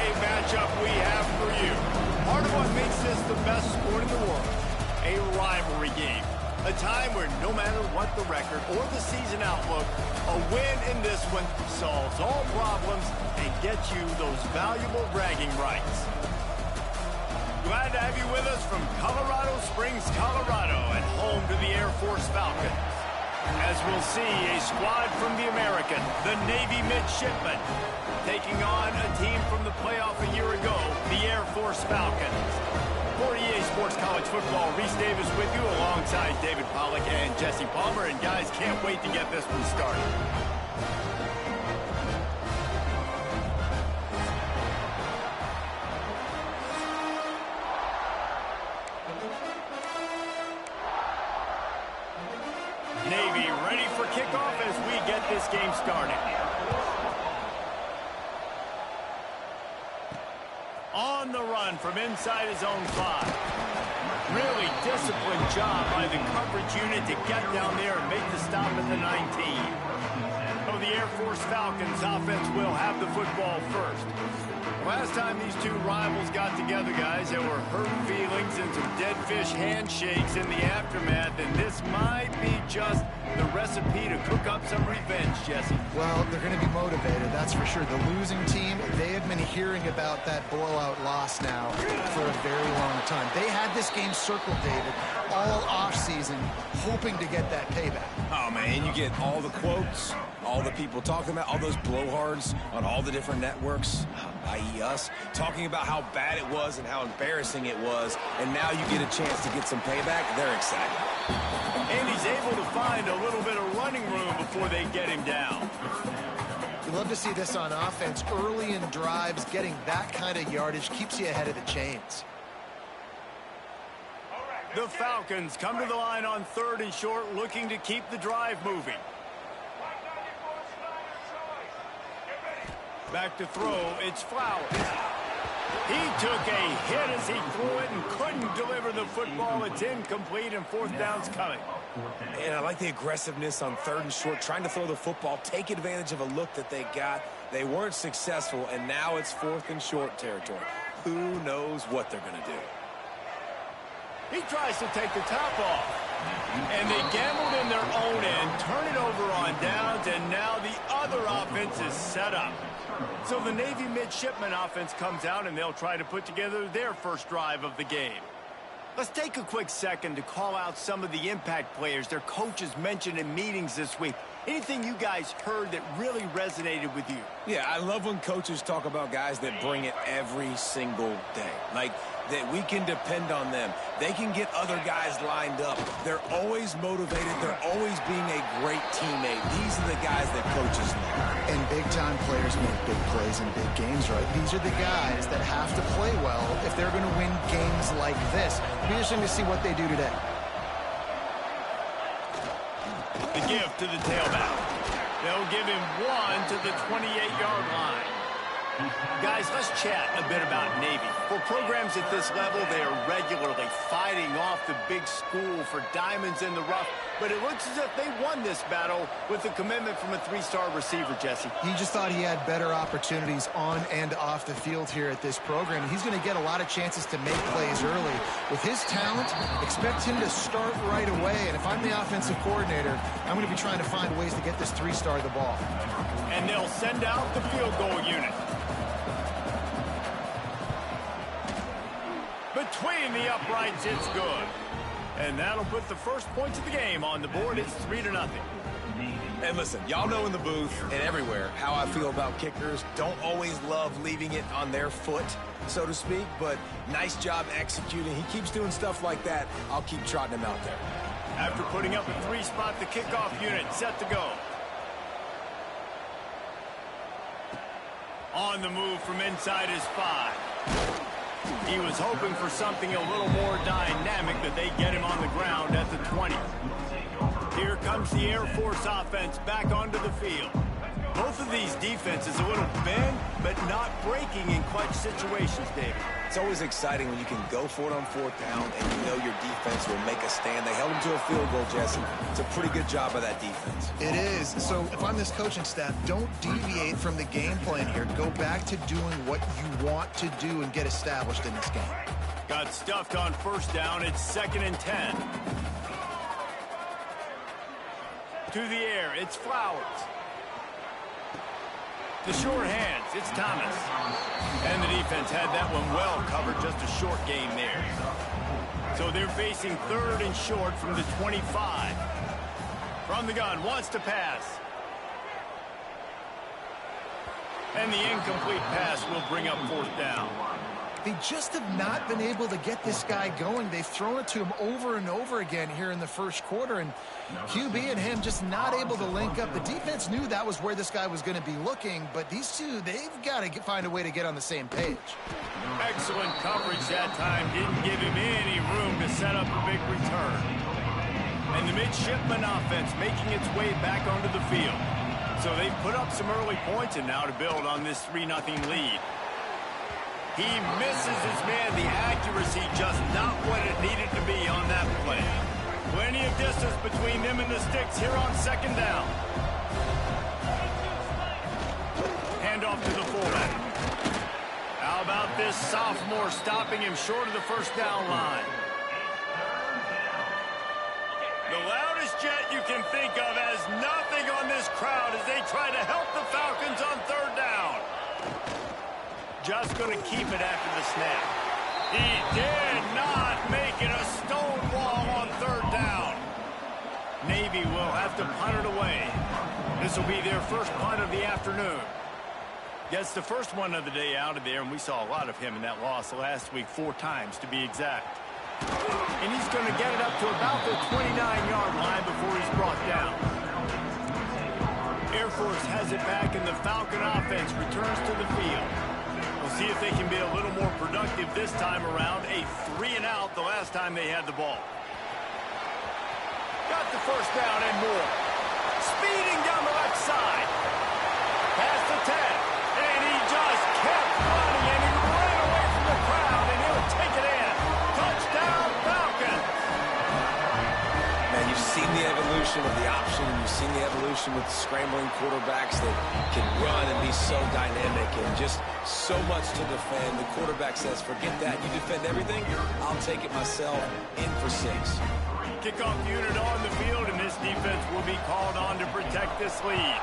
a matchup we have for you. Part of what makes this the best sport in the world, a rivalry game. A time where no matter what the record or the season outlook, a win in this one solves all problems and gets you those valuable bragging rights. Glad to have you with us from Colorado Springs, Colorado, and home to the Air Force Falcons. As we'll see, a squad from the American, the Navy Midshipmen, taking on a team from the playoff a year ago, the Air Force Falcons. For EA Sports College Football, Reese Davis with you alongside David Pollack and Jesse Palmer. And guys, can't wait to get this one started. Navy ready for kickoff as we get this game started. On the run from inside his own 5. Really disciplined job by the coverage unit to get down there and make the stop at the 19. So the Air Force Falcons offense will have the football first. Last time these two rivals got together, guys, there were hurt feelings and some dead fish handshakes in the aftermath, and this might be just the recipe to cook up some revenge, Jesse. Well, they're going to be motivated, that's for sure. The losing team, they have been hearing about that blowout loss now for a very long time. They had this game circled, David, all offseason, hoping to get that payback. Oh, man, you get all the quotes, all the people talking about, all those blowhards on all the different networks, i.e. us, talking about how bad it was and how embarrassing it was, and now you get a chance to get some payback. They're excited. And he's able to find a little bit of running room before they get him down. You love to see this on offense. Early in drives, getting that kind of yardage keeps you ahead of the chains. The Falcons come to the line on 3rd and short, looking to keep the drive moving. Back to throw, it's Flowers. He took a hit as he threw it and couldn't deliver the football. It's incomplete and 4th down's coming. And I like the aggressiveness on 3rd and short, trying to throw the football, take advantage of a look that they got. They weren't successful, and now it's 4th and short territory. Who knows what they're going to do? He tries to take the top off. And they gambled in their own end, turn it over on downs, and now the other offense is set up. So the Navy Midshipman offense comes out, and they'll try to put together their first drive of the game. Let's take a quick second to call out some of the impact players their coaches mentioned in meetings this week. Anything you guys heard that really resonated with you? Yeah, I love when coaches talk about guys that bring it every single day. Like, that we can depend on them. They can get other guys lined up. They're always motivated. They're always being a great teammate. These are the guys that coaches love. And big-time players make big plays in big games, right? These are the guys that have to play well if they're going to win games like this. It'll be interesting to see what they do today. The give to the tailback. They'll give him 1 to the 28-yard line. Guys, let's chat a bit about Navy. For programs at this level, they are regularly fighting off the big school for diamonds in the rough, but it looks as if they won this battle with the commitment from a 3-star receiver, Jesse. He just thought he had better opportunities on and off the field here at this program. He's going to get a lot of chances to make plays early. With his talent, expect him to start right away, and if I'm the offensive coordinator, I'm going to be trying to find ways to get this 3-star the ball. And they'll send out the field goal unit. Between the uprights, it's good. And that'll put the first points of the game on the board. It's 3-0. And listen, y'all know in the booth and everywhere how I feel about kickers. Don't always love leaving it on their foot, so to speak, but nice job executing. He keeps doing stuff like that. I'll keep trotting him out there. After putting up a 3-spot, the kickoff unit set to go. On the move from inside his 5. He was hoping for something a little more dynamic, but they get him on the ground at the 20. Here comes the Air Force offense back onto the field. Both of these defenses a little bend, but not breaking in clutch situations, David. It's always exciting when you can go for it on 4th down and you know your defense defense will make a stand. They held him to a field goal, Jesse. It's a pretty good job by that defense. It is. So if I'm this coaching staff, don't deviate from the game plan here. Go back to doing what you want to do and get established in this game. Got stuffed on first down. It's 2nd and 10. To the air, it's Flowers. The short hands, it's Thomas. And the defense had that one well covered, just a short game there. So they're facing 3rd and short from the 25. From the gun, wants to pass. And the incomplete pass will bring up 4th down. They just have not been able to get this guy going. They've thrown it to him over and over again here in the first quarter, and QB and him just not able to link up. The defense knew that was where this guy was going to be looking, but these two, they've got to find a way to get on the same page. Excellent coverage that time. Didn't give him any room to set up a big return. And the midshipman offense making its way back onto the field. So they've put up some early points, and now to build on this 3-0 lead. He misses his man. The accuracy just not what it needed to be on that play. Plenty of distance between them and the sticks here on 2nd down. Hand off to the fullback. How about this sophomore stopping him short of the first down line? The loudest jet you can think of has nothing on this crowd as they try to help the Falcons on 3rd down. Just going to keep it after the snap. He did not make it a stone wall on 3rd down. Navy will have to punt it away. This will be their first punt of the afternoon. Gets the first one of the day out of there, and we saw a lot of him in that loss last week, 4 times to be exact. And he's going to get it up to about the 29-yard line before he's brought down. Air Force has it back, and the Falcon offense returns to the field. We'll see if they can be a little more productive this time around. A 3-and-out the last time they had the ball. Got the first down and more. Speeding down the left side. Past the 10. And he just kept running, and he ran away from the crowd, and he'll take it in. Touchdown, Falcons. Man, you've seen the evolution of the option, and you've seen the evolution with scrambling quarterbacks that can run and be so dynamic and just so much to defend. The quarterback says, forget that. You defend everything, I'll take it myself. In for 6. Kickoff unit on the field, and this defense will be called on to protect this lead.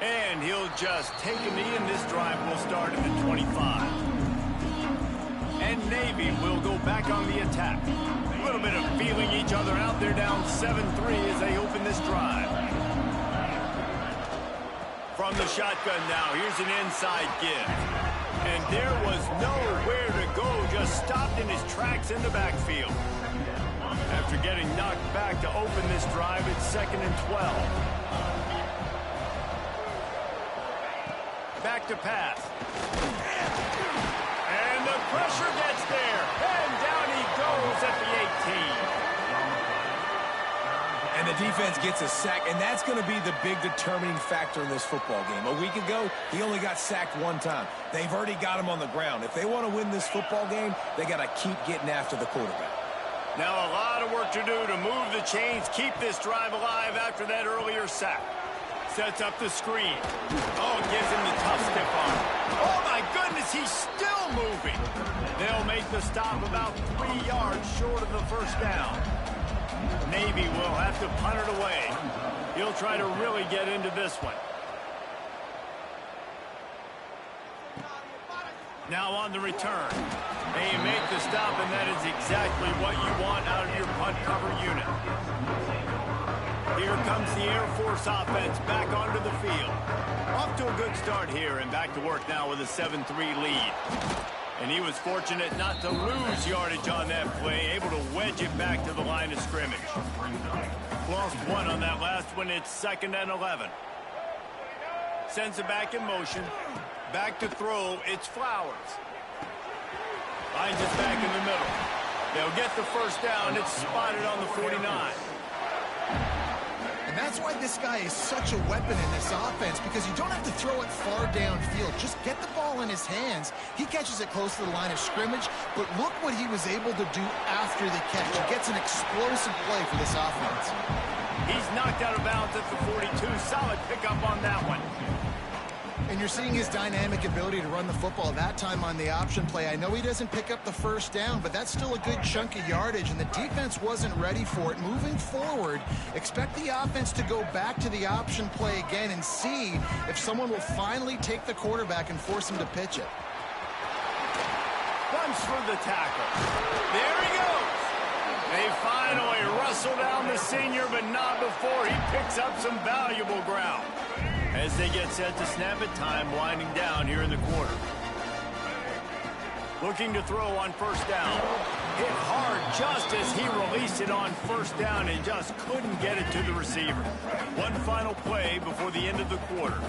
And he'll just take a knee, and this drive will start at the 25. And Navy will go back on the attack. A little bit of feeling each other out. They're down 7-3 as they open this drive. From the shotgun now, here's an inside give. And there was nowhere to go, just stopped in his tracks in the backfield. After getting knocked back to open this drive, it's 2nd and 12. Back to pass. And the pressure gets there. And down he goes at the 18. And the defense gets a sack, and that's going to be the big determining factor in this football game. A week ago, he only got sacked 1 time. They've already got him on the ground. If they want to win this football game, they got to keep getting after the quarterback. Now a lot of work to do to move the chains, keep this drive alive after that earlier sack. Sets up the screen. Oh, gives him the tough stiff arm. Oh, my goodness, he's still moving. They'll make the stop about 3 yards short of the first down. Navy will have to punt it away. He'll try to really get into this one. Now on the return. They make the stop, and that is exactly what you want out of your punt cover unit. Here comes the Air Force offense back onto the field. Off to a good start here, and back to work now with a 7-3 lead. And he was fortunate not to lose yardage on that play, able to wedge it back to the line of scrimmage. Lost 1 on that last one. It's 2nd and 11. Sends it back in motion. Back to throw. It's Flowers. Finds it back in the middle. They'll get the first down. It's spotted on the 49. And that's why this guy is such a weapon in this offense, because you don't have to throw it far downfield. Just get the ball in his hands. He catches it close to the line of scrimmage, but look what he was able to do after the catch. He gets an explosive play for this offense. He's knocked out of bounds at the 42. Solid pickup on that one. And you're seeing his dynamic ability to run the football, that time on the option play. I know he doesn't pick up the first down, but that's still a good chunk of yardage, and the defense wasn't ready for it. Moving forward, expect the offense to go back to the option play again and see if someone will finally take the quarterback and force him to pitch it. Runs for the tackle. There he goes. They finally wrestle down the senior, but not before he picks up some valuable ground. As they get set to snap it, time winding down here in the quarter. Looking to throw on first down. Hit hard just as he released it on first down and just couldn't get it to the receiver. One final play before the end of the quarter.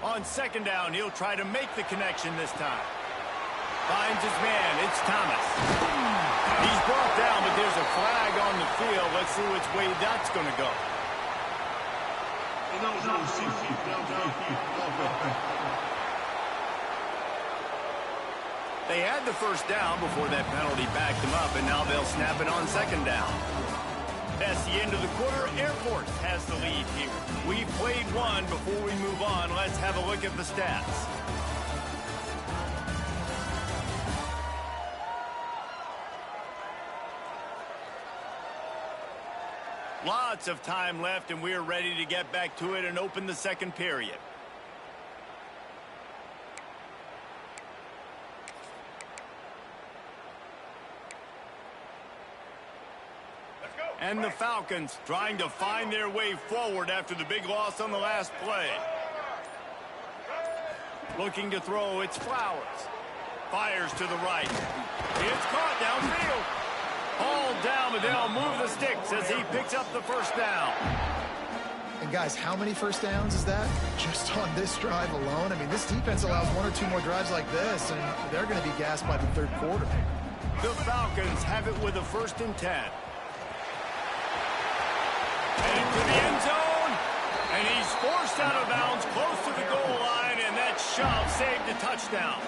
On second down, he'll try to make the connection this time. Finds his man. It's Thomas. He's brought down, but there's a flag on the field. Let's see which way that's going to go. They had the first down before that penalty backed them up, and now they'll snap it on second down. That's the end of the quarter. Air Force has the lead here. We played one. Before we move on, let's have a look at the stats. Lots of time left, and we're ready to get back to it and open the second period. And the Falcons trying to find their way forward after the big loss on the last play. Looking to throw, it's Flowers. Fires to the right. It's caught downfield. All down, but they'll move the sticks as he picks up the first down. And guys, how many first downs is that? Just on this drive alone? I mean, this defense allows one or two more drives like this, and they're going to be gassed by the third quarter. The Falcons have it with a 1st and 10. Heading to the end zone, and he's forced out of bounds close to the goal line, and that shove saved a touchdown.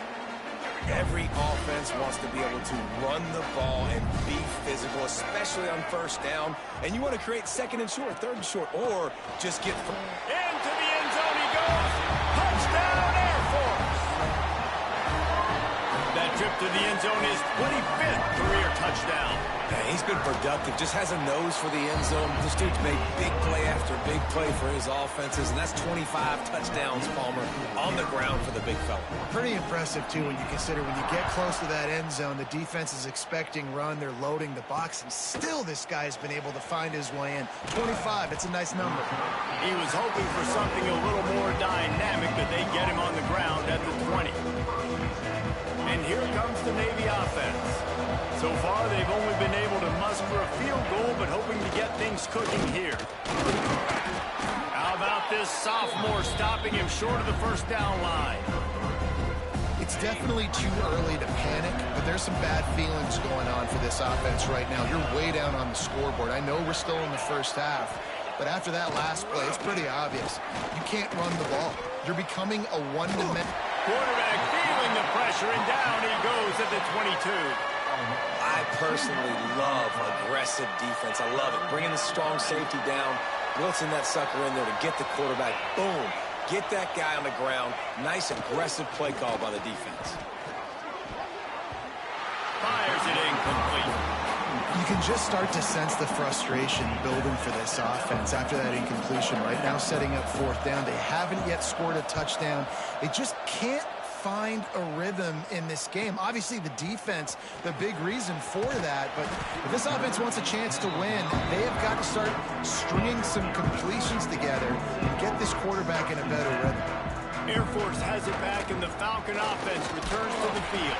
Every offense wants to be able to run the ball and be physical, especially on first down. And you want to create second and short, third and short, or just get... Into the end zone he goes. Touchdown, Air Force. That trip to the end zone is 25th career touchdown. Man, he's been productive, just has a nose for the end zone. This dude's made big play after big play for his offenses, and that's 25 touchdowns, Palmer, on the ground for the big fella. Pretty impressive, too, when you consider when you get close to that end zone, the defense is expecting run, they're loading the box, and still this guy's been able to find his way in. 25, it's a nice number. He was hoping for something a little more dynamic, but they get him on the ground at the 20. And here comes the Navy offense. So far, they've only been able to muster a field goal, but hoping to get things cooking here. How about this sophomore stopping him short of the first down line? It's definitely too early to panic, but there's some bad feelings going on for this offense right now. You're way down on the scoreboard. I know we're still in the first half, but after that last play, it's pretty obvious. You can't run the ball. You're becoming a one-dimensional... Quarterback feeling the pressure, and down he goes at the 22. I personally love aggressive defense. I love it. Bringing the strong safety down, blitzing that sucker in there to get the quarterback. Boom. Get that guy on the ground. Nice aggressive play call by the defense. Fires it incomplete. You can just start to sense the frustration building for this offense after that incompletion. Right now, setting up fourth down. They haven't yet scored a touchdown. They just can't find a rhythm in this game. Obviously, the defense, the big reason for that, but if this offense wants a chance to win, they have got to start stringing some completions together and get this quarterback in a better rhythm. Air Force has it back, and the Falcon offense returns to the field.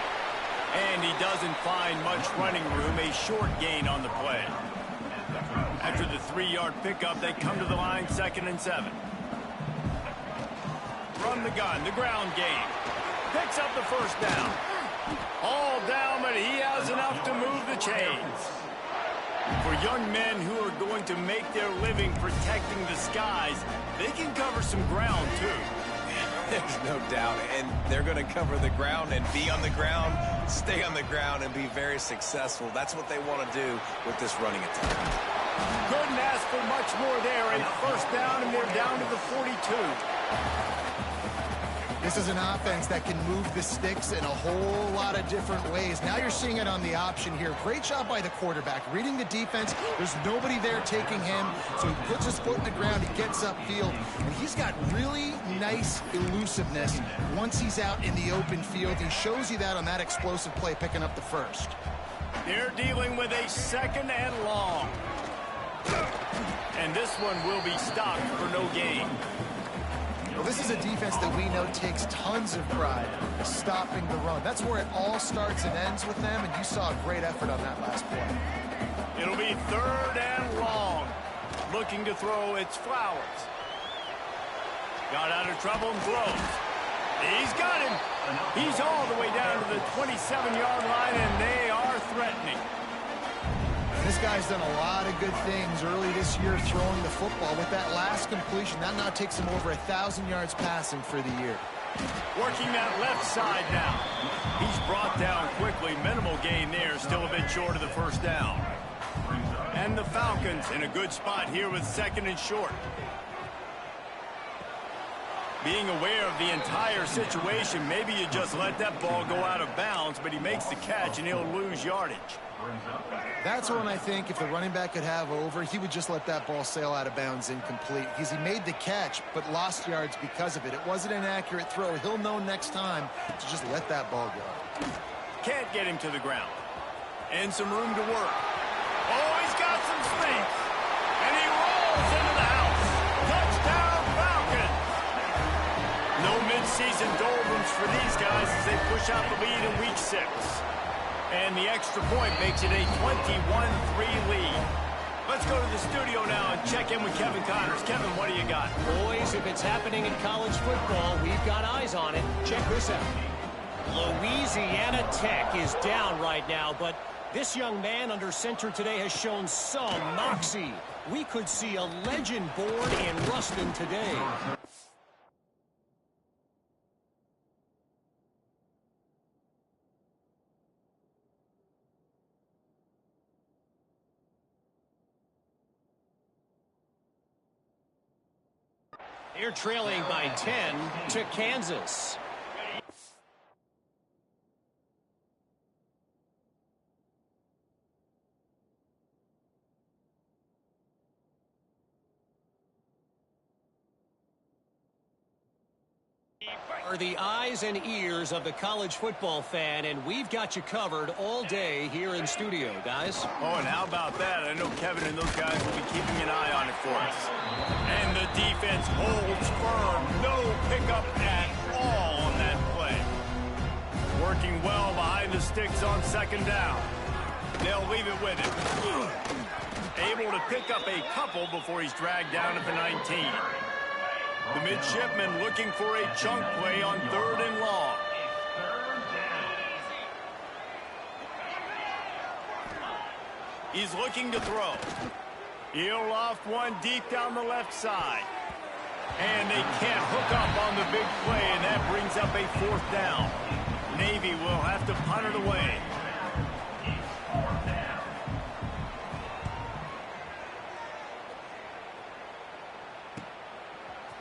And he doesn't find much running room, a short gain on the play. After the 3-yard pickup, they come to the line 2nd and 7. From the gun, the ground game. Picks up the first down. All down, but he has enough to move the chains. For young men who are going to make their living protecting the skies, they can cover some ground, too. There's no doubt, and they're going to cover the ground and be on the ground, stay on the ground, and be very successful. That's what they want to do with this running attack. Couldn't ask for much more there. A first down, and they're down to the 42. This is an offense that can move the sticks in a whole lot of different ways. Now you're seeing it on the option here. Great job by the quarterback. Reading the defense, there's nobody there taking him, so he puts his foot in the ground, he gets upfield, and he's got really nice elusiveness once he's out in the open field. He shows you that on that explosive play, picking up the first. They're dealing with a second and long. And this one will be stopped for no gain. Well, this is a defense that we know takes tons of pride stopping the run. That's where it all starts and ends with them, and you saw a great effort on that last play. It'll be third and long. Looking to throw, it's Flowers. Got out of trouble and throws. He's got him. He's all the way down to the 27-yard line, and they are threatening. This guy's done a lot of good things early this year throwing the football. With that last completion, that now takes him over 1,000 yards passing for the year. Working that left side now. He's brought down quickly. Minimal gain there. Still a bit short of the first down. And the Falcons in a good spot here with second and short. Being aware of the entire situation, maybe you just let that ball go out of bounds, but he makes the catch and he'll lose yardage. That's one I think if the running back could have over, he would just let that ball sail out of bounds incomplete. Because he made the catch, but lost yards because of it. It wasn't an accurate throw. He'll know next time to just let that ball go. Can't get him to the ground. And some room to work. Oh, he's got some space. And he rolls into the house. Touchdown, Falcons. No midseason doldrums for these guys as they push out the lead in week 6. And the extra point makes it a 21-3 lead. Let's go to the studio now and check in with Kevin Connors. Kevin, what do you got? Boys, if it's happening in college football, we've got eyes on it. Check this out. Louisiana Tech is down right now, but this young man under center today has shown some moxie. We could see a legend born in Ruston today. They're trailing by 10 to Kansas. Are the eyes and ears of the college football fan, and we've got you covered all day here in studio, guys. Oh, and how about that? I know Kevin and those guys will be keeping an eye on it for us. And the defense holds firm. No pickup at all on that play. Working well behind the sticks on second down. They'll leave it with him. Able to pick up a couple before he's dragged down at the 19. The midshipman looking for a chunk play on third and long. He's looking to throw. He'll loft one deep down the left side. And they can't hook up on the big play, and that brings up a fourth down. Navy will have to punt it away.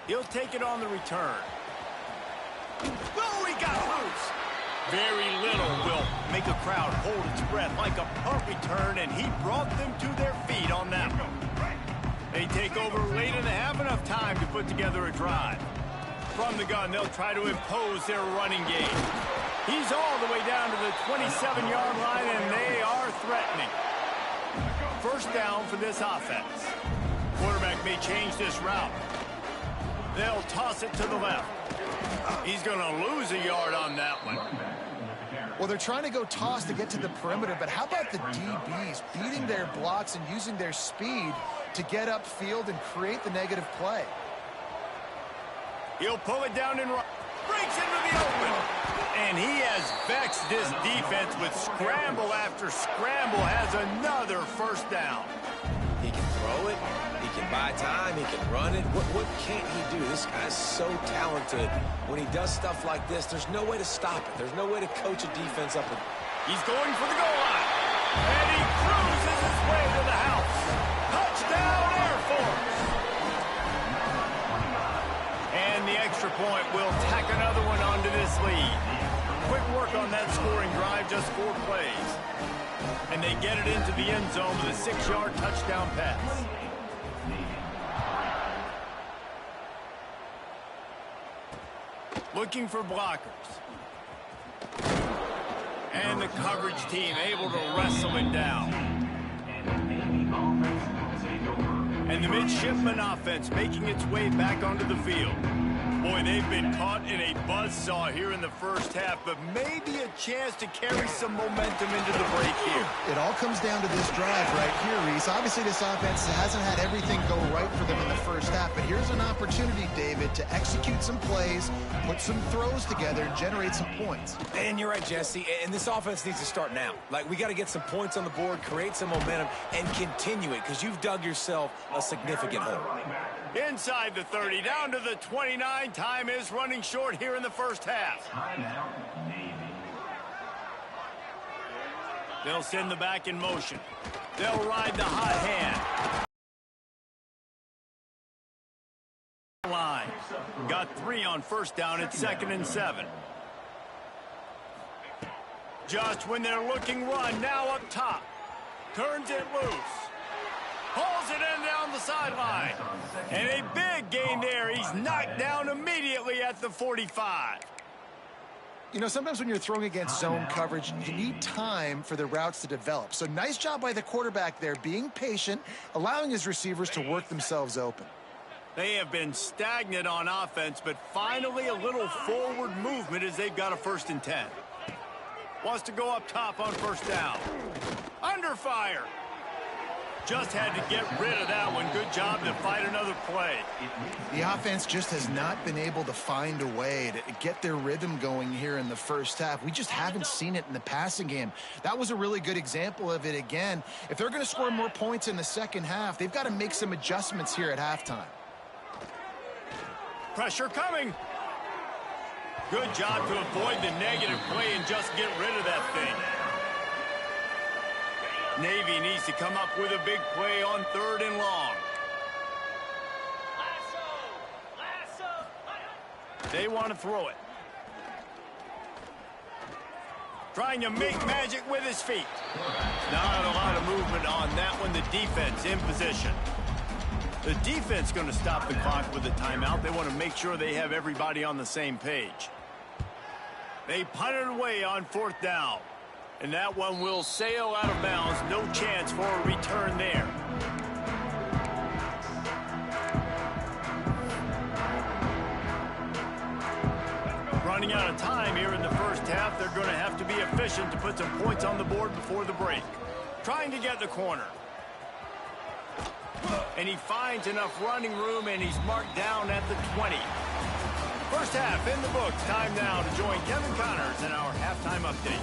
He'll take it on the return. Oh, he got loose. Very little will make a crowd hold its breath like a punt return, and he brought them to their feet on that one. They take over late in the half, enough time to put together a drive. From the gun, they'll try to impose their running game. He's all the way down to the 27-yard line, and they are threatening. First down for this offense. Quarterback may change this route. They'll toss it to the left. He's going to lose a yard on that one. Well, they're trying to go toss to get to the perimeter, but how about the DBs beating their blocks and using their speed to get upfield and create the negative play? He'll pull it down and breaks into the open. And he has has vexed this defense with scramble after scramble, has another first down. He can throw it. He can buy time. He can run it. What can't he do? This guy's so talented. When he does stuff like this, there's no way to stop it. There's no way to coach a defense up. He's going for the goal line. And he cruises his way to the house. Touchdown, Air Force. And the extra point will tack another one onto this lead. Quick work on that scoring drive, just 4 plays. And they get it into the end zone with a 6-yard touchdown pass. Looking for blockers. And the coverage team able to wrestle it down. And the midshipman offense making its way back onto the field. Boy, they've been caught in a buzzsaw here in the first half, but maybe a chance to carry some momentum into the break here. It all comes down to this drive right here, Reese. Obviously, this offense hasn't had everything go right for them in the first half, but here's an opportunity, David, to execute some plays, put some throws together, and generate some points. And you're right, Jesse, and this offense needs to start now. Like, we got to get some points on the board, create some momentum, and continue it, because you've dug yourself a significant hole. Inside the 30, down to the 29. Time is running short here in the first half. They'll send the back in motion. They'll ride the hot hand. Line. Got 3 on first down at 2nd and 7. Just when they're looking run, now up top. Turns it loose. Pulls it in down the sideline. And a big gain there. He's knocked down immediately at the 45. You know, sometimes when you're throwing against zone coverage, you need time for the routes to develop. So nice job by the quarterback there, being patient, allowing his receivers to work themselves open. They have been stagnant on offense, but finally a little forward movement as they've got a 1st and 10. Wants to go up top on first down. Under fire. Just had to get rid of that one. Good job to fight another play. The offense just has not been able to find a way to get their rhythm going here in the first half. We just haven't seen it in the passing game. That was a really good example of it again. If they're going to score more points in the second half, they've got to make some adjustments here at halftime. Pressure coming. Good job to avoid the negative play and just get rid of that thing. Navy needs to come up with a big play on 3rd and long. They want to throw it. Trying to make magic with his feet. Not a lot of movement on that one. The defense in position. The defense going to stop the clock with a timeout. They want to make sure they have everybody on the same page. They punt it away on 4th down. And that one will sail out of bounds. No chance for a return there. Running out of time here in the first half. They're going to have to be efficient to put some points on the board before the break. Trying to get the corner. And he finds enough running room, and he's marked down at the 20. First half in the books. Time now to join Kevin Connors in our halftime update.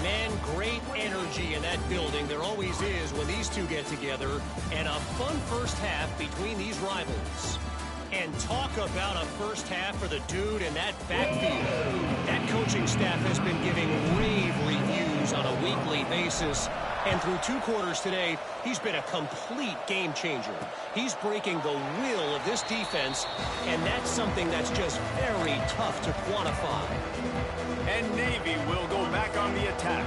Man, great energy in that building. There always is when these two get together. And a fun first half between these rivals. And talk about a first half for the dude in that backfield. That coaching staff has been giving rave reviews on a weekly basis. And through 2 quarters today, he's been a complete game changer. He's breaking the will of this defense, and that's something that's just very tough to quantify. And Navy will go back on the attack.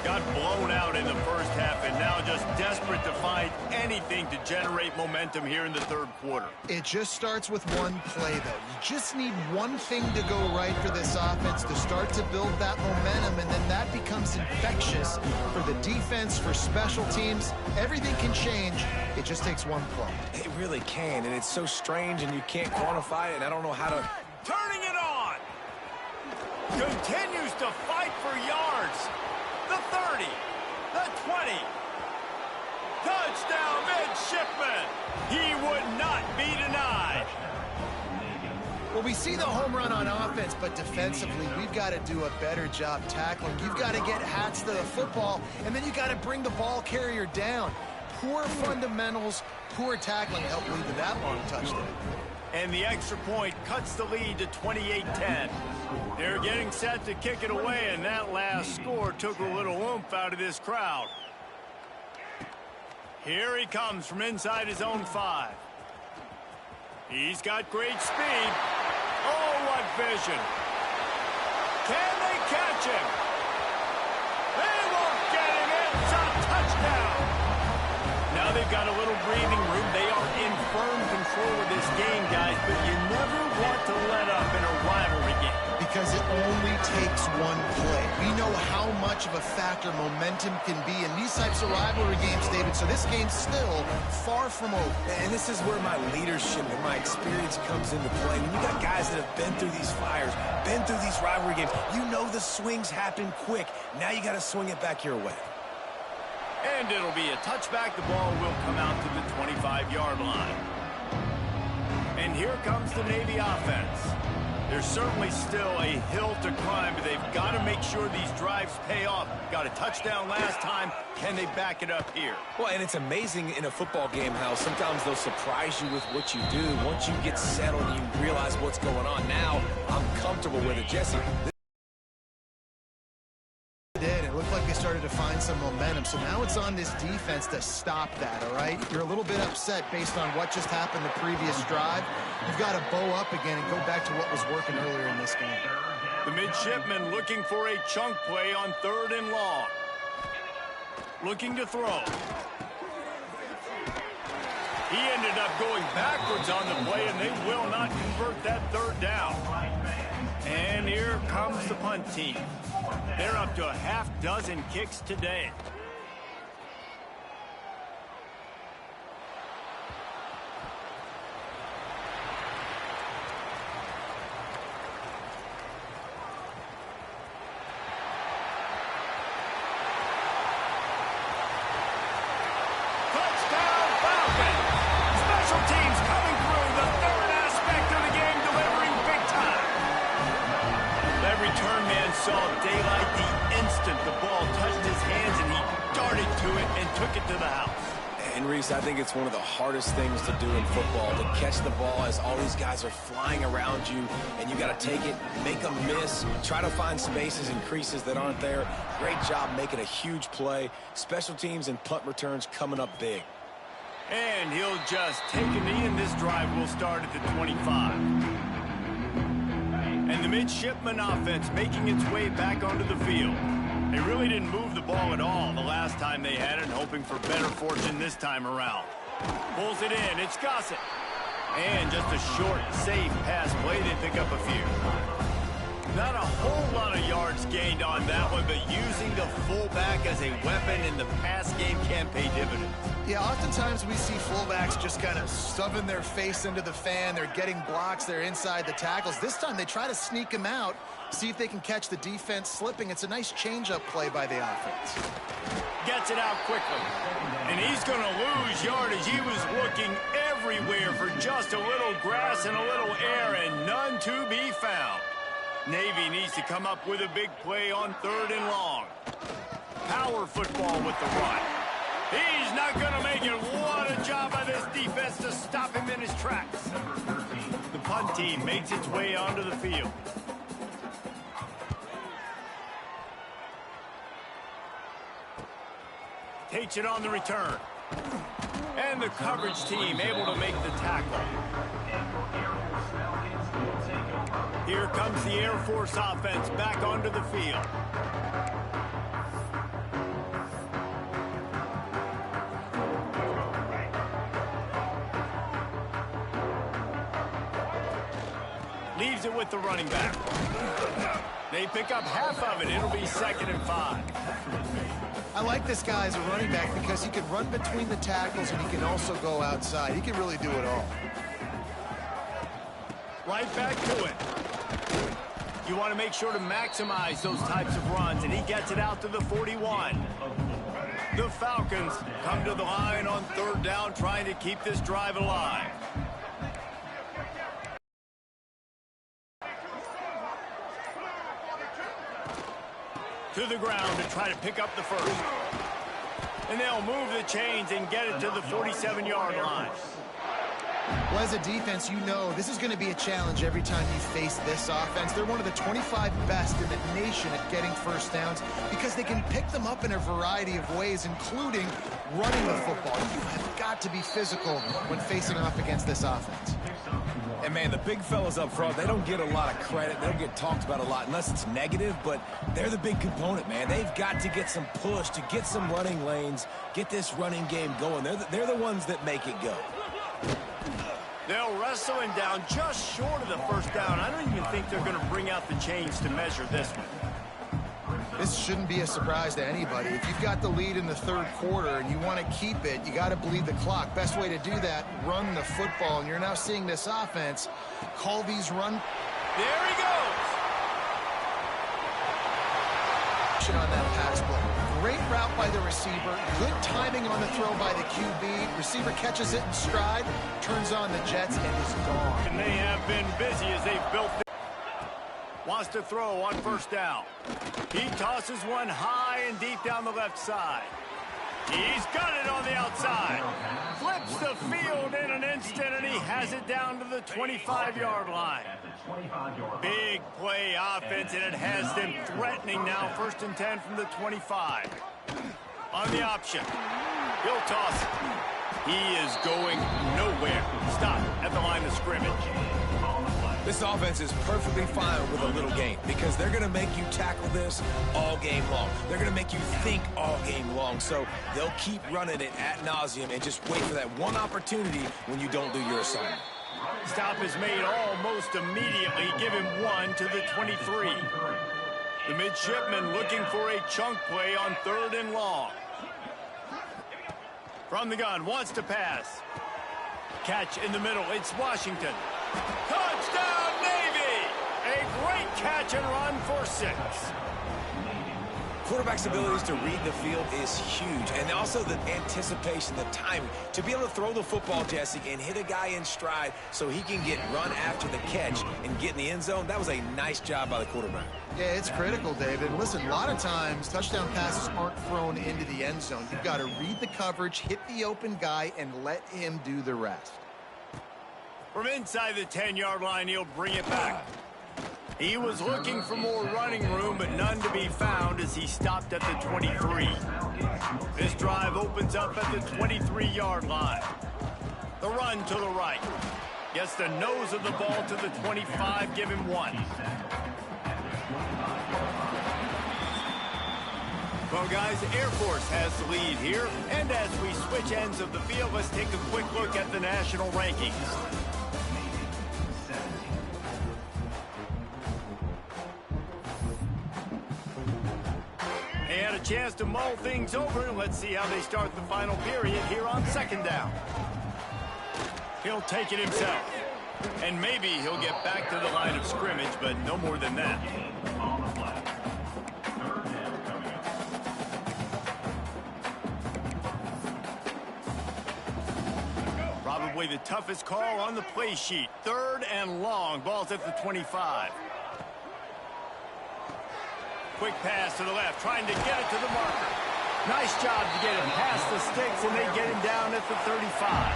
Got blown out in the first half and now just desperate to find anything to generate momentum here in the 3rd quarter. It just starts with one play, though. You just need one thing to go right for this offense to start to build that momentum, and then that becomes infectious for the defense, for special teams. Everything can change. It just takes one play. It really can, and it's so strange, and you can't quantify it, and I don't know how to... Turning it on! Continues to fight for yards. The 30, the 20. Touchdown, midshipman. He would not be denied. Well, we see the home run on offense, but defensively, we've got to do a better job tackling. You've got to get hats to the football, and then you got to bring the ball carrier down. Poor fundamentals, poor tackling helped lead to that long touchdown. And the extra point cuts the lead to 28-10. They're getting set to kick it away, and that last score took a little oomph out of this crowd. Here he comes from inside his own 5. He's got great speed. Oh, what vision. Can they catch him? They won't get him. It's a touchdown. Now they've got a little breathing room. They are in firm control of this game, guys, but you never want to let up in a rivalry game. Because it only takes one play. We know how much of a factor momentum can be in these types of rivalry games, David, so this game's still far from over. And this is where my leadership and my experience comes into play. When you got guys that have been through these fires, been through these rivalry games, you know the swings happen quick. Now you got to swing it back your way. And it'll be a touchback. The ball will come out to the 25-yard line. And here comes the Navy offense. There's certainly still a hill to climb, but they've got to make sure these drives pay off. Got a touchdown last time. Can they back it up here? Well, and it's amazing in a football game how sometimes they'll surprise you with what you do. Once you get settled and you realize what's going on, now I'm comfortable with it. Jesse. It looked like they started to find some momentum, so now it's on this defense to stop that, all right? You're a little bit upset based on what just happened the previous drive. You've got to bow up again and go back to what was working earlier in this game. The midshipman looking for a chunk play on 3rd and long. Looking to throw. He ended up going backwards on the play, and they will not convert that 3rd down. And here comes the punt team. They're up to a half dozen kicks today. Touchdown Falcons! Special teams coming through, the 3rd aspect of the game, delivering big time. That return man saw daylight the instant the ball touched his hands, and he darted to it and took it to the house. And Reese, I think it's one of the hardest things to do in football, to catch the ball as all these guys are flying around you, and you got to take it, make them miss, try to find spaces and creases that aren't there. Great job making a huge play. Special teams and punt returns coming up big. And he'll just take a knee, and this drive will start at the 25. And the midshipman offense making its way back onto the field. They really didn't move the ball at all the last time they had it, hoping for better fortune this time around. Pulls it in. It's Gossett. And just a short, safe pass play. They pick up a few. Not a whole lot of yards gained on that one, but using the fullback as a weapon in the pass game can pay dividends. Yeah, oftentimes we see fullbacks just kind of shoving their face into the fan. They're getting blocks. They're inside the tackles. This time they try to sneak him out, see if they can catch the defense slipping. It's a nice change-up play by the offense. Gets it out quickly. And he's going to lose yardage. He was looking everywhere for just a little grass and a little air, and none to be found. Navy needs to come up with a big play on 3rd and long. Power football with the run. He's not going to make it. What a job by this defense to stop him in his tracks. The punt team makes its way onto the field. Takes it on the return. And the coverage team able to make the tackle. Here comes the Air Force offense back onto the field. Leaves it with the running back. They pick up half of it. It'll be 2nd and 5. I like this guy as a running back because he can run between the tackles and he can also go outside. He can really do it all. Right back to it. You want to make sure to maximize those types of runs, and he gets it out to the 41. The Falcons come to the line on 3rd down, trying to keep this drive alive. To the ground to try to pick up the first. And they'll move the chains and get it to the 47-yard line. Well, as a defense, you know this is going to be a challenge every time you face this offense. They're one of the 25 best in the nation at getting first downs because they can pick them up in a variety of ways, including running the football. You have got to be physical when facing off against this offense. And, man, the big fellas up front, they don't get a lot of credit. They don't get talked about a lot unless it's negative, but they're the big component, man. They've got to get some push, to get some running lanes, get this running game going. They're the ones that make it go. They'll wrestle him down just short of the first down. I don't even think they're going to bring out the chains to measure this one. This shouldn't be a surprise to anybody. If you've got the lead in the third quarter and you want to keep it, you got to bleed the clock. Best way to do that, run the football. And you're now seeing this offense call these run. There he goes. On that pass play. Great route by the receiver. Good timing on the throw by the QB. Receiver catches it in stride, turns on the jets, and is gone. And they have been busy as they've built. Wants to throw on first down. He tosses one high and deep down the left side. He's got it on the outside. Flips the field in an instant, and he has it down to the 25-yard line. Big play offense, and it has them threatening now. 1st and 10 from the 25. On the option. He'll toss it. He is going nowhere. Stop at the line of scrimmage. This offense is perfectly fine with a little gain because they're going to make you tackle this all game long. They're going to make you think all game long. So they'll keep running it ad nauseum and just wait for that one opportunity when you don't do your assignment. Stop is made almost immediately. Give him one to the 23. The midshipman looking for a chunk play on 3rd and long. From the gun, wants to pass. Catch in the middle. It's Washington. Touchdown, Navy! A great catch and run for 6. Quarterback's abilities to read the field is huge, and also the anticipation, the timing. To be able to throw the football, Jesse, and hit a guy in stride so he can get run after the catch and get in the end zone, that was a nice job by the quarterback. Yeah, it's critical, David. Listen, a lot of times touchdown passes aren't thrown into the end zone. You've got to read the coverage, hit the open guy, and let him do the rest. From inside the 10-yard line, he'll bring it back. He was looking for more running room, but none to be found as he stopped at the 23. This drive opens up at the 23-yard line. The run to the right. Gets the nose of the ball to the 25, give him 1. Well, guys, Air Force has the lead here. And as we switch ends of the field, let's take a quick look at the national rankings. They had a chance to mull things over. Let's see how they start the final period here on 2nd down. He'll take it himself. And maybe he'll get back to the line of scrimmage, but no more than that. Probably the toughest call on the play sheet. 3rd and long. Ball's at the 25. Quick pass to the left, trying to get it to the marker. Nice job to get him past the sticks, and they get him down at the 35.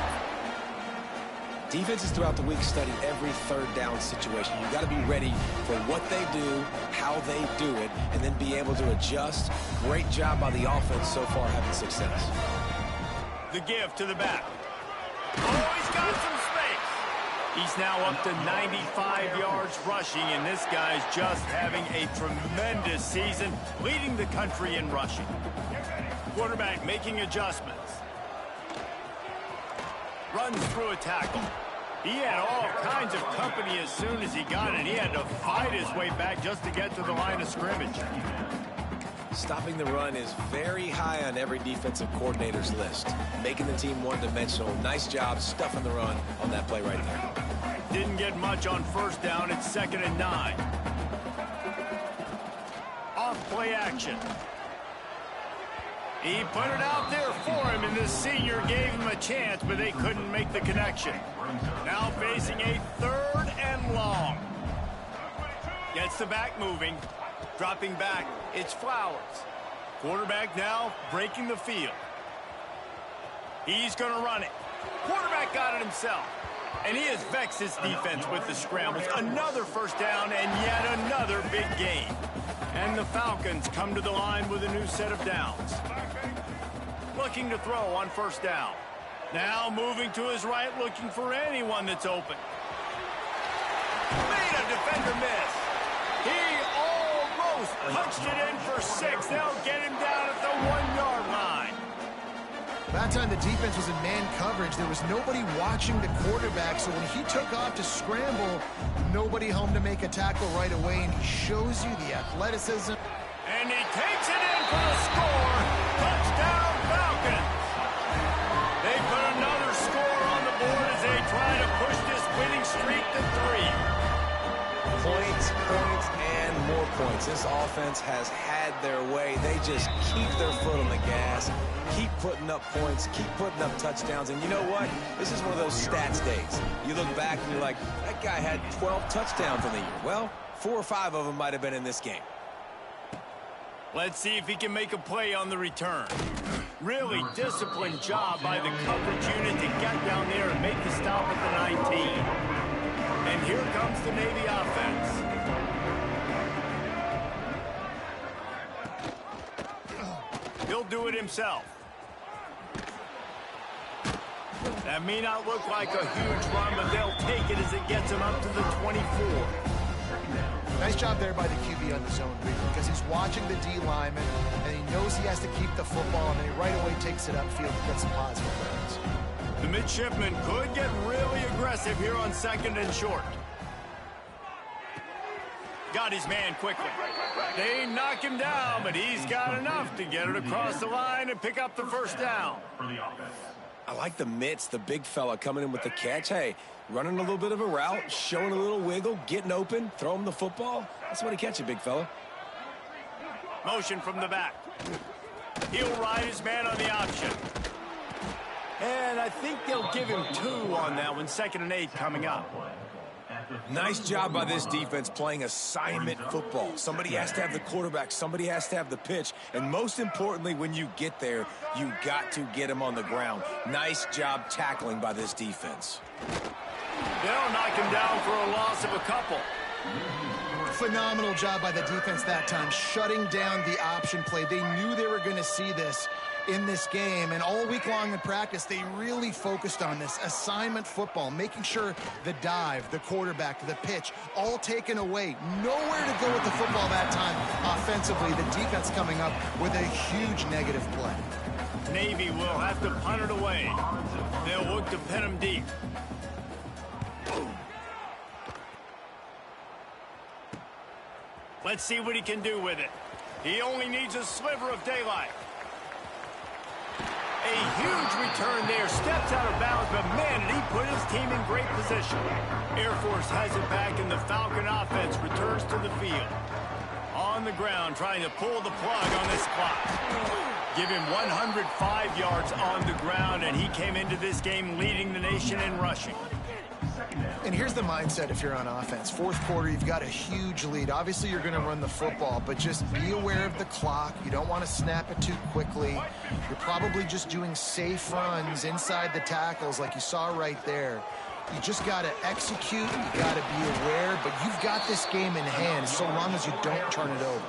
Defenses throughout the week study every 3rd down situation. You've got to be ready for what they do, how they do it, and then be able to adjust. Great job by the offense so far having success. The give to the back. Oh, he's got some space. He's now up to 95 yards rushing, and this guy's just having a tremendous season, leading the country in rushing. Quarterback making adjustments. Runs through a tackle. He had all kinds of company as soon as he got it. He had to fight his way back just to get to the line of scrimmage. Stopping the run is very high on every defensive coordinator's list. Making the team one-dimensional. Nice job stuffing the run on that play right there. Didn't get much on 1st down. It's 2nd and 9. Off play action. He put it out there for him, and the senior gave him a chance, but they couldn't make the connection. Now facing a 3rd and long. Gets the back moving. Dropping back, it's Flowers. Quarterback now breaking the field. He's going to run it. Quarterback got it himself. And he has vexed his defense with the scrambles. Another first down and yet another big gain. And the Falcons come to the line with a new set of downs. Looking to throw on first down. Now moving to his right, looking for anyone that's open. Made a defender miss. He almost punched it in for 6. They'll get him down at the 1-yard line. That time the defense was in man coverage. There was nobody watching the quarterback, so when he took off to scramble, nobody home to make a tackle right away, and he shows you the athleticism. And he takes it in for the score. Touchdown, Falcons. They put another score on the board as they try to push this winning streak to 3. Points, and more points. This offense has had their way. They just keep their foot on the gas, keep putting up points, keep putting up touchdowns. And you know what? This is one of those stats days. You look back and you're like, that guy had 12 touchdowns in the year. Well, 4 or 5 of them might have been in this game. Let's see if he can make a play on the return. Really disciplined job by the coverage unit to get down there and make the stop at the 19. And here comes the Navy offense. He'll do it himself. That may not look like a huge run, but they'll take it as it gets him up to the 24. Nice job there by the QB on the zone read, because he's watching the D lineman, and he knows he has to keep the football, and then he right away takes it upfield to get some positive yards. The midshipman could get really aggressive here on 2nd and short. Got his man quickly. They knock him down, but he's got enough to get it across the line and pick up the first down. I like the mitts, the big fella coming in with the catch. Hey, running a little bit of a route, showing a little wiggle, getting open, throw him the football. That's what he catch it, big fella. Motion from the back. He'll ride his man on the option. And I think they'll give him 2 on that one. 2nd and 8 coming up. Nice job by this defense playing assignment football. Somebody has to have the quarterback. Somebody has to have the pitch. And most importantly, when you get there, you got to get him on the ground. Nice job tackling by this defense. They'll knock him down for a loss of a couple. Phenomenal job by the defense that time, shutting down the option play. They knew they were going to see this in this game, and all week long in practice, they really focused on this assignment football, making sure the dive, the quarterback, the pitch, all taken away. Nowhere to go with the football that time offensively. The defense coming up with a huge negative play. Navy will have to punt it away. They'll look to pin him deep. Let's see what he can do with it. He only needs a sliver of daylight. A huge return there. Steps out of bounds, but man, did he put his team in great position. Air Force has it back, and the Falcon offense returns to the field. On the ground, trying to pull the plug on this clock. Give him 105 yards on the ground, and he came into this game leading the nation in rushing. And here's the mindset if you're on offense. 4th quarter, you've got a huge lead. Obviously, you're going to run the football, but just be aware of the clock. You don't want to snap it too quickly. You're probably just doing safe runs inside the tackles like you saw right there. You just got to execute. You got to be aware, but you've got this game in hand so long as you don't turn it over.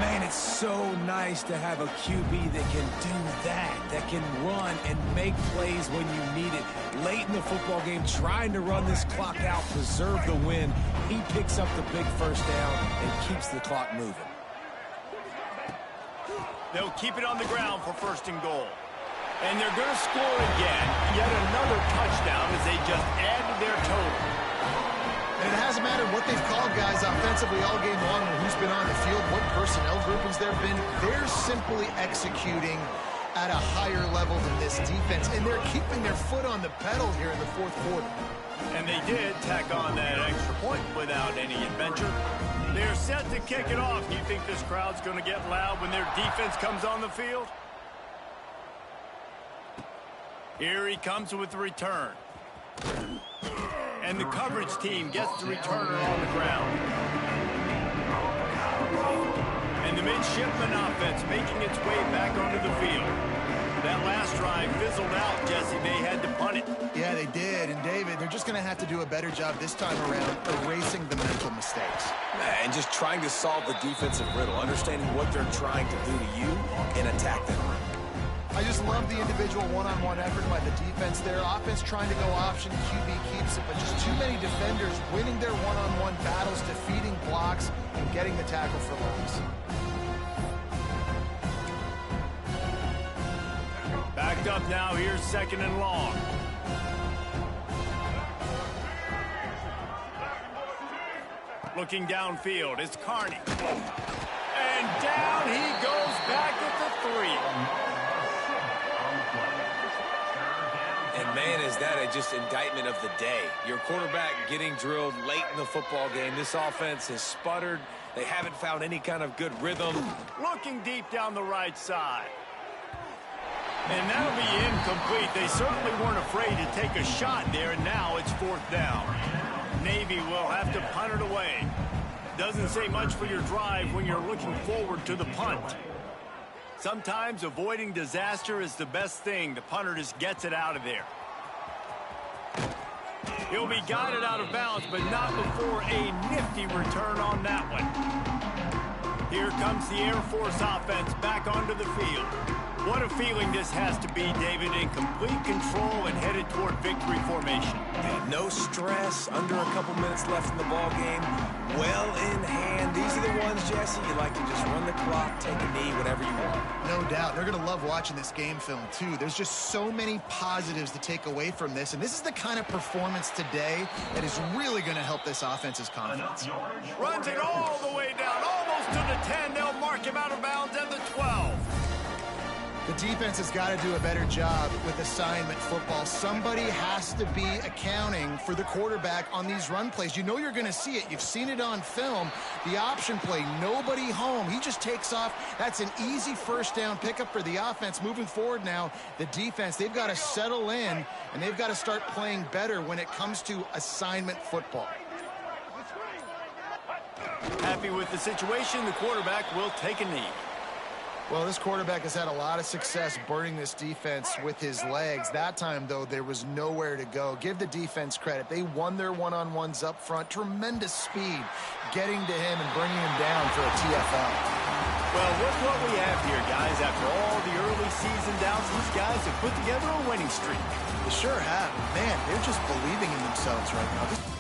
Man, it's so nice to have a QB that can do that can run and make plays when you need it. Late in the football game, trying to run this clock out, preserve the win. He picks up the big first down and keeps the clock moving. They'll keep it on the ground for 1st and goal. And they're going to score again. Yet another touchdown as they just add to their total. And it hasn't mattered what they've called guys offensively all game long, or who's been on the field, what personnel groupings there have been. They're simply executing at a higher level than this defense, and they're keeping their foot on the pedal here in the 4th quarter. And they did tack on that extra point without any adventure. They're set to kick it off. Do you think this crowd's going to get loud when their defense comes on the field? Here he comes with the return. And the coverage team gets the returner on the ground. midshipman offense making its way back onto the field. That last drive fizzled out, Jesse. They had to punt it. Yeah, they did. And, David, they're just going to have to do a better job this time around erasing the mental mistakes. And just trying to solve the defensive riddle, understanding what they're trying to do to you and attack them. I just love the individual one-on-one effort by the defense there. Offense trying to go option, QB keeps it, but just too many defenders winning their one-on-one battles, defeating blocks, and getting the tackle for loss. Backed up now. Here's 2nd and long. Looking downfield. It's Carney. And down he goes back at the 3. And, man, is that just indictment of the day. Your quarterback getting drilled late in the football game. This offense has sputtered. They haven't found any kind of good rhythm. Looking deep down the right side. And that'll be incomplete. They certainly weren't afraid to take a shot there, and now it's 4th down. Navy will have to punt it away. Doesn't say much for your drive when you're looking forward to the punt. Sometimes avoiding disaster is the best thing. The punter just gets it out of there. He'll be guided out of bounds, but not before a nifty return on that one. Here comes the Air Force offense back onto the field. What a feeling this has to be, David, in complete control and headed toward victory formation. And no stress, under a couple minutes left in the ball game, well in hand. These are the ones, Jesse, you like to just run the clock, take a knee, whatever you want. No doubt. They're going to love watching this game film, too. There's just so many positives to take away from this, and this is the kind of performance today that is really going to help this offense's confidence. Runs it all the way down, almost to the 10. They'll mark him out of bounds at the 12. The defense has got to do a better job with assignment football. Somebody has to be accounting for the quarterback on these run plays. You know you're going to see it. You've seen it on film. The option play, nobody home. He just takes off. That's an easy 1st down pickup for the offense. Moving forward now, the defense, they've got to settle in, and they've got to start playing better when it comes to assignment football. Happy with the situation, the quarterback will take a knee. Well, this quarterback has had a lot of success burning this defense with his legs. That time, though, there was nowhere to go. Give the defense credit. They won their one-on-ones up front. Tremendous speed getting to him and bringing him down for a TFL. Well, look what we have here, guys. After all the early season doubts, these guys have put together a winning streak. They sure have. Man, they're just believing in themselves right now.